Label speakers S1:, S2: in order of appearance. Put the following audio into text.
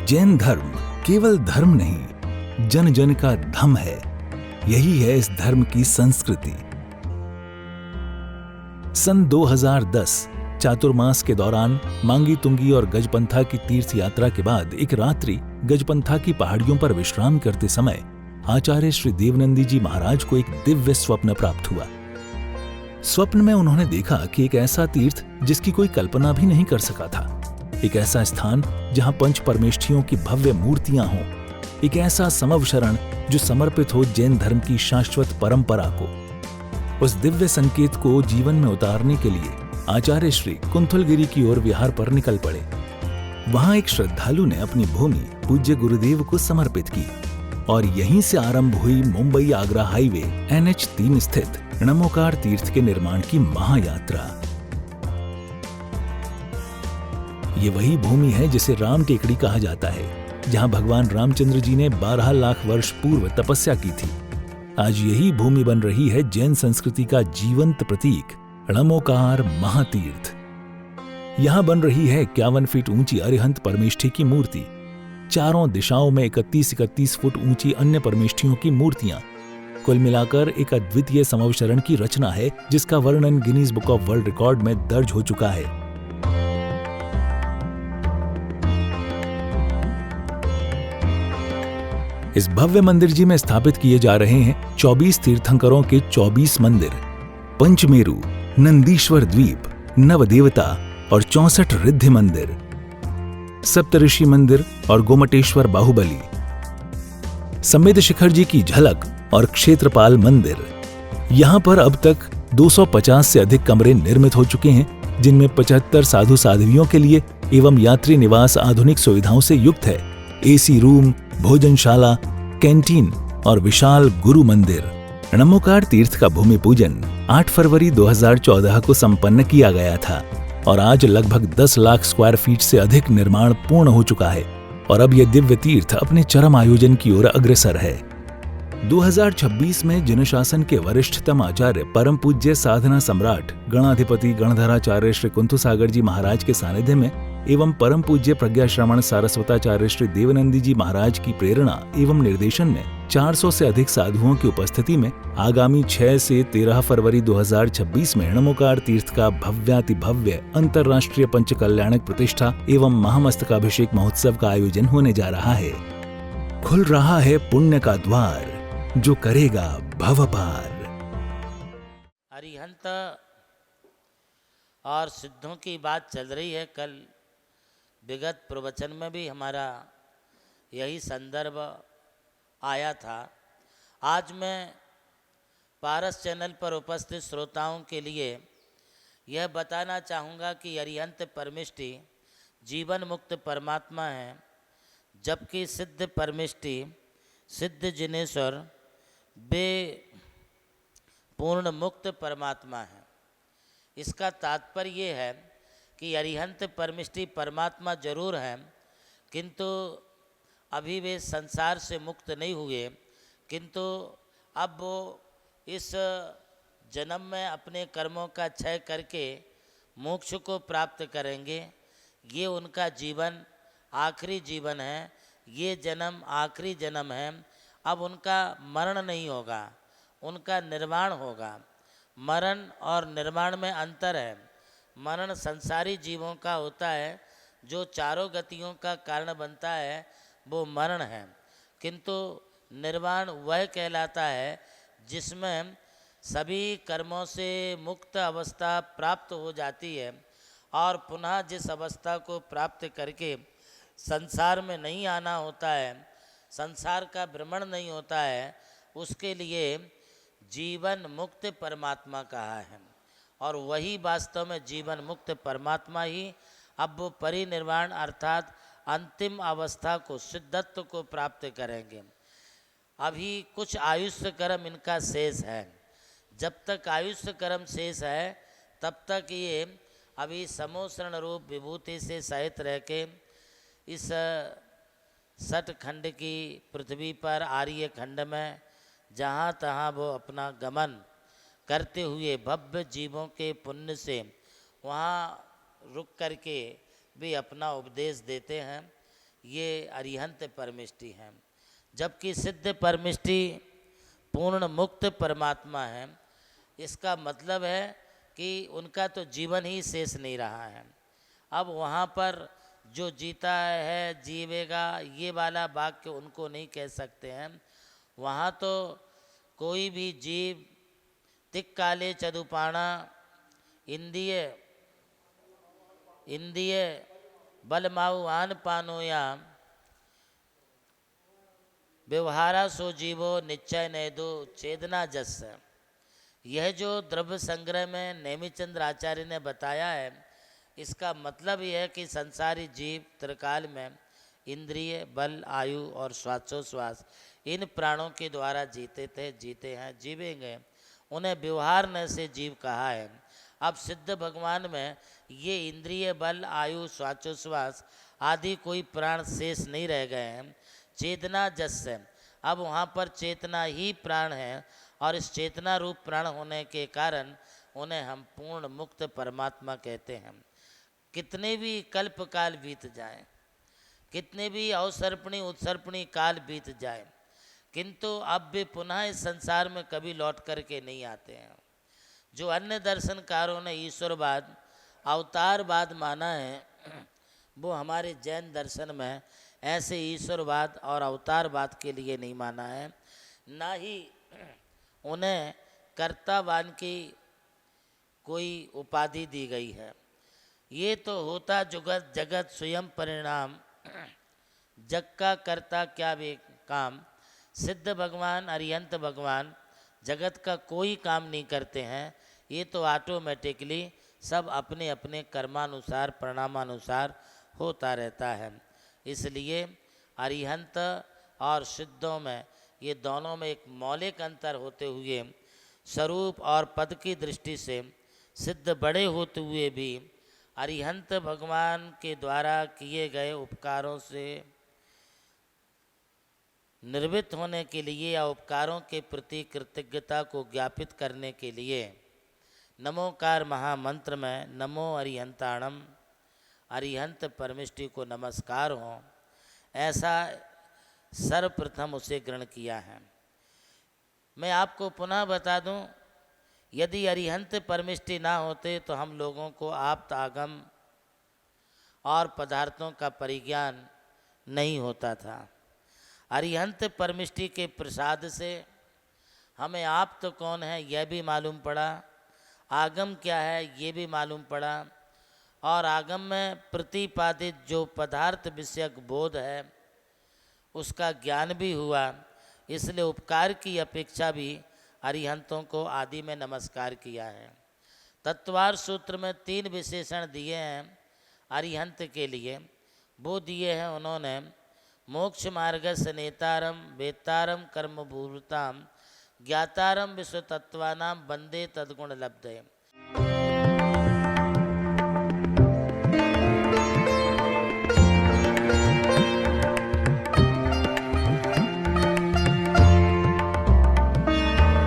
S1: जैन धर्म केवल धर्म नहीं, जन जन का धम है। यही है इस धर्म की संस्कृति। सन 2010 चातुर्मास के दौरान मांगी तुंगी और गजपंथा की तीर्थ यात्रा के बाद एक रात्रि गजपंथा की पहाड़ियों पर विश्राम करते समय आचार्य श्री देवनंदी जी महाराज को एक दिव्य स्वप्न प्राप्त हुआ। स्वप्न में उन्होंने देखा कि एक ऐसा तीर्थ जिसकी कोई कल्पना भी नहीं कर सका था, एक ऐसा स्थान जहां पंच परमेष्ठियों की भव्य मूर्तियां हों, एक ऐसा समव शरण जो समर्पित हो जैन धर्म की शाश्वत परंपरा को। उस दिव्य संकेत को जीवन में उतारने के लिए आचार्य श्री कुंथलगिरी की ओर विहार पर निकल पड़े। वहां एक श्रद्धालु ने अपनी भूमि पूज्य गुरुदेव को समर्पित की और यहीं से आरंभ हुई मुंबई आगरा हाईवे NH3 स्थित णमोकार तीर्थ के निर्माण की महायात्रा। ये वही भूमि है जिसे राम टेकड़ी कहा जाता है, जहां भगवान रामचंद्र जी ने 12 लाख वर्ष पूर्व तपस्या की थी। आज यही भूमि बन रही है जैन संस्कृति का जीवंत प्रतीक णमोकार महातीर्थ। यहां बन रही है 51 फीट ऊंची अरिहंत परमेष्ठी की मूर्ति, चारों दिशाओं में 31-31 फुट ऊंची अन्य परमेष्ठियों की मूर्तियां। कुल मिलाकर एक अद्वितीय समवशरण की रचना है जिसका वर्णन Guinness book of world record में दर्ज हो चुका है। इस भव्य मंदिर जी में स्थापित किए जा रहे हैं 24 तीर्थंकरों के 24 मंदिर, पंचमेरु, नंदीश्वर द्वीप, नवदेवता और 64 रिद्धि मंदिर, सप्तऋषि मंदिर और गोमटेश्वर बाहुबली, समेत शिखर जी की झलक और क्षेत्रपाल मंदिर। यहां पर अब तक 250 से अधिक कमरे निर्मित हो चुके हैं, जिनमें 75 साधु साध्वियों के लिए एवं यात्री निवास आधुनिक सुविधाओं से युक्त है। AC रूम, भोजनशाला, कैंटीन और विशाल गुरु मंदिर। णमोकार तीर्थ का भूमि पूजन 8 फरवरी 2014 को संपन्न किया गया था और आज लगभग 10 लाख स्क्वायर फीट से अधिक निर्माण पूर्ण हो चुका है और अब यह दिव्य तीर्थ अपने चरम आयोजन की ओर अग्रसर है। 2026 में जनशासन के वरिष्ठतम आचार्य परम पूज्य साधना सम्राट गणाधिपति गणधराचार्य श्री कुंथुसागर जी महाराज के सानिध्य में एवं परम पूज्य प्रज्ञा श्रवण सारस्वताचार्य श्री देवनंदी जी महाराज की प्रेरणा एवं निर्देशन में 400 से अधिक साधुओं की उपस्थिति में आगामी 6 से 13 फरवरी 2026 में णमोकार तीर्थ का भव्यातिभव्य अंतर्राष्ट्रीय पंचकल्याणक प्रतिष्ठा एवं महामस्तकाभिषेक महोत्सव का आयोजन होने जा रहा है। खुल रहा है पुण्य का द्वार, जो करेगा भव पार।
S2: अरिहंत और सिद्धों की बात चल रही है। कल विगत प्रवचन में भी हमारा यही संदर्भ आया था। आज मैं पारस चैनल पर उपस्थित श्रोताओं के लिए यह बताना चाहूँगा कि अरिहंत परमेष्ठी जीवन मुक्त परमात्मा है, जबकि सिद्ध परमेष्ठी सिद्ध जिनेश्वर वे पूर्ण मुक्त परमात्मा है। इसका तात्पर्य ये है कि अरिहंत परमेष्ठी परमात्मा जरूर हैं, किंतु अभी वे संसार से मुक्त नहीं हुए, किंतु अब वो इस जन्म में अपने कर्मों का क्षय करके मोक्ष को प्राप्त करेंगे। ये उनका जीवन आखिरी जीवन है, ये जन्म आखिरी जन्म है। अब उनका मरण नहीं होगा, उनका निर्वाण होगा। मरण और निर्वाण में अंतर है। मरण संसारी जीवों का होता है, जो चारों गतियों का कारण बनता है, वो मरण है। किंतु निर्वाण वह कहलाता है जिसमें सभी कर्मों से मुक्त अवस्था प्राप्त हो जाती है और पुनः जिस अवस्था को प्राप्त करके संसार में नहीं आना होता है, संसार का भ्रमण नहीं होता है, उसके लिए जीवन मुक्त परमात्मा कहा है। और वही वास्तव में जीवन मुक्त परमात्मा ही अब वो परिनिर्वाण अर्थात अंतिम अवस्था को, सिद्धत्व को प्राप्त करेंगे। अभी कुछ आयुष्य कर्म इनका शेष है। जब तक आयुष्य कर्म शेष है तब तक ये अभी समोसरण रूप विभूति से सहित रह के इस सठ खंड की पृथ्वी पर आर्य खंड में जहाँ तहाँ वो अपना गमन करते हुए भव्य जीवों के पुण्य से वहाँ रुक करके भी अपना उपदेश देते हैं। ये अरिहंत परमिष्टि हैं। जबकि सिद्ध परमिष्टि पूर्ण मुक्त परमात्मा है। इसका मतलब है कि उनका तो जीवन ही शेष नहीं रहा है। अब वहाँ पर जो जीता है जीवेगा ये वाला वाक्य उनको नहीं कह सकते हैं। वहाँ तो कोई भी जीव तिक्काले चदुपाणा इंद्रिय बलमाऊ आन पानोया व्यवहारा सो जीवो निश्चय नेदो चेदना जस। यह जो द्रव्य संग्रह में नेमिचंद्र आचार्य ने बताया है, इसका मतलब यह है कि संसारी जीव त्रिकाल में इंद्रिय बल आयु और श्वासोश्वास इन प्राणों के द्वारा जीते हैं जीवेंगे। उन्हें व्यवहार न से जीव कहा है। अब सिद्ध भगवान में ये इंद्रिय बल आयु श्वासोश्वास आदि कोई प्राण शेष नहीं रह गए हैं। चेतना जस है। अब वहाँ पर चेतना ही प्राण है और इस चेतना रूप प्राण होने के कारण उन्हें हम पूर्ण मुक्त परमात्मा कहते हैं। कितने भी कल्प काल बीत जाए, कितने भी अवसर्पणी उत्सर्पणी काल बीत जाए, किंतु अब वे पुनः इस संसार में कभी लौट करके नहीं आते हैं। जो अन्य दर्शनकारों ने ईश्वरवाद अवतारवाद माना है, वो हमारे जैन दर्शन में ऐसे ईश्वरवाद और अवतारवाद के लिए नहीं माना है। ना ही उन्हें कर्तावान की कोई उपाधि दी गई है। ये तो होता जुगत जगत स्वयं परिणाम, जग का कर्ता क्या वे काम। सिद्ध भगवान अरिहंत भगवान जगत का कोई काम नहीं करते हैं। ये तो ऑटोमेटिकली सब अपने अपने कर्मानुसार परिणामानुसार होता रहता है। इसलिए अरिहंत और सिद्धों में ये दोनों में एक मौलिक अंतर होते हुए स्वरूप और पद की दृष्टि से सिद्ध बड़े होते हुए भी अरिहंत भगवान के द्वारा किए गए उपकारों से निर्वृत्त होने के लिए या उपकारों के प्रति कृतज्ञता को ज्ञापित करने के लिए नमोकार महामंत्र में नमो अरिहंताणम अरिहंत परमिष्टि को नमस्कार हो, ऐसा सर्वप्रथम उसे ग्रहण किया है। मैं आपको पुनः बता दूं, यदि अरिहंत परमिष्टि ना होते तो हम लोगों को आप्त आगम और पदार्थों का परिज्ञान नहीं होता था। अरिहंत परमिष्टि के प्रसाद से हमें आप्त कौन है यह भी मालूम पड़ा, आगम क्या है ये भी मालूम पड़ा, और आगम में प्रतिपादित जो पदार्थ विषयक बोध है उसका ज्ञान भी हुआ। इसलिए उपकार की अपेक्षा भी अरिहंतों को आदि में नमस्कार किया है। तत्वार सूत्र में 3 विशेषण दिए हैं अरिहंत के लिए। वो दिए हैं उन्होंने मोक्ष मार्ग से नेतारम वेतारम कर्मभूताम ज्ञातारम विश्व तत्वानाम वंदे तद्गुण लब्धे।